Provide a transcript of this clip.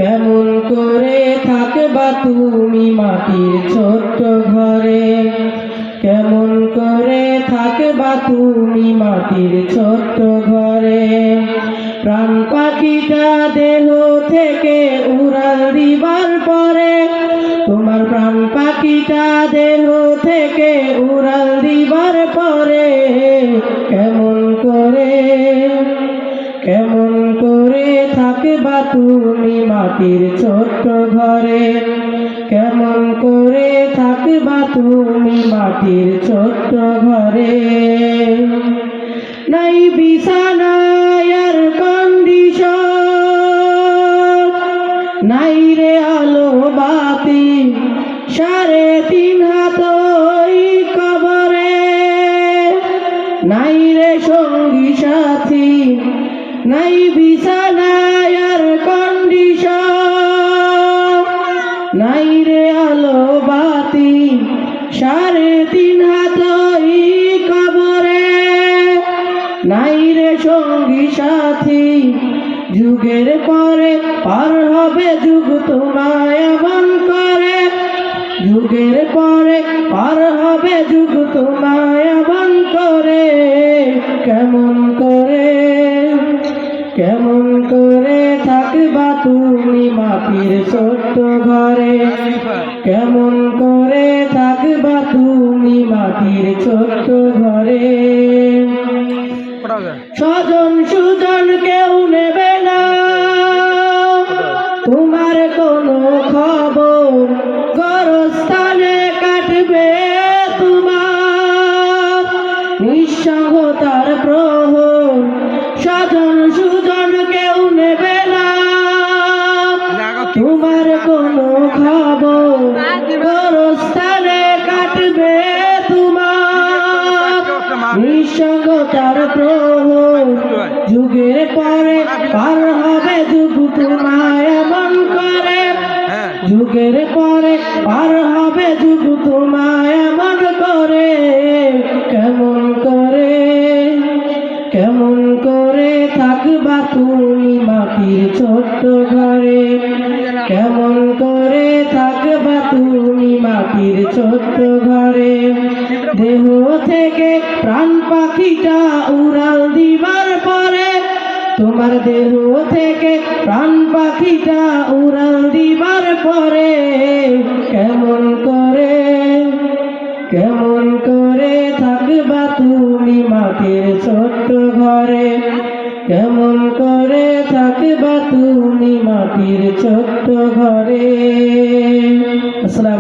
কেমন করে থাকবা তুমি মাটির ছোট্ট ঘরে, কেমন করে থাকবা তুমি মাটির ছোট্ট ঘরে। প্রাণ পাখিটা দেহ থেকে উড়াল দিবার পরে, তোমার প্রাণ পাখিটা দেহ থেকে উড়াল দিবার পরে, কেমন করে থাকবা তুমি মাটির ছোট্ট ঘরে, কেমন করে থাকবা তুমি মাটির ছোট্ট ঘরে। নাই বিছানা এয়ার কন্ডিশন, নাই রে আলো বাতি, 3.5 হাত ওই কবরে। নাই রে সঙ্গী সাথী, নাই বিছানা এয়ার কন্ডিশন, নাই রে আলো বাতি, 3.5 হাত ওই কবরে। নাই রে সঙ্গী সাথী, যুগের পরে পার হবে যুগ তোমায় এমন করে, যুগের পরে পার হবে যুগ তোমায় এমন করে। কেমন করে থাকবা তুমি মাটির ছোট্ট ঘরে, কেমন করে থাকবা তুমি মাটির ছোট্ট ঘরে। স্বজন সুজন কেউ নেবে না তোমার কোনো খবর, গরস্থানে কাটবে তোমার নিঃসঙ্গতার প্রহর। স্বজন সুজন কেউ নেবে না তোমার কোনো খবর, গরস্থানে কাটবে তোমার নিঃসঙ্গতার প্রহর। যুগের পরে পার হবে যুগ তোমায় এমন করে, যুগের পরে পার হবে যুগ তোমায় এমন করে। কেমন করে থাকবা তুমি মাটির ছোট্ট ঘরে, কেমন করে থাকবা তুমি মাটির ছোট্ট ঘরে। দেহ থেকে প্রাণ পাখিটা উড়াল দিবার পরে, তোমার দেহ থেকে প্রাণ পাখিটা উড়াল দিবার পরে, কেমন করে থাকবা তুমি মাটির ছোট্ট ঘরে, কেমন করে থাকবা তুমি মাটির ছোট্ট ঘরে। আসসালাম।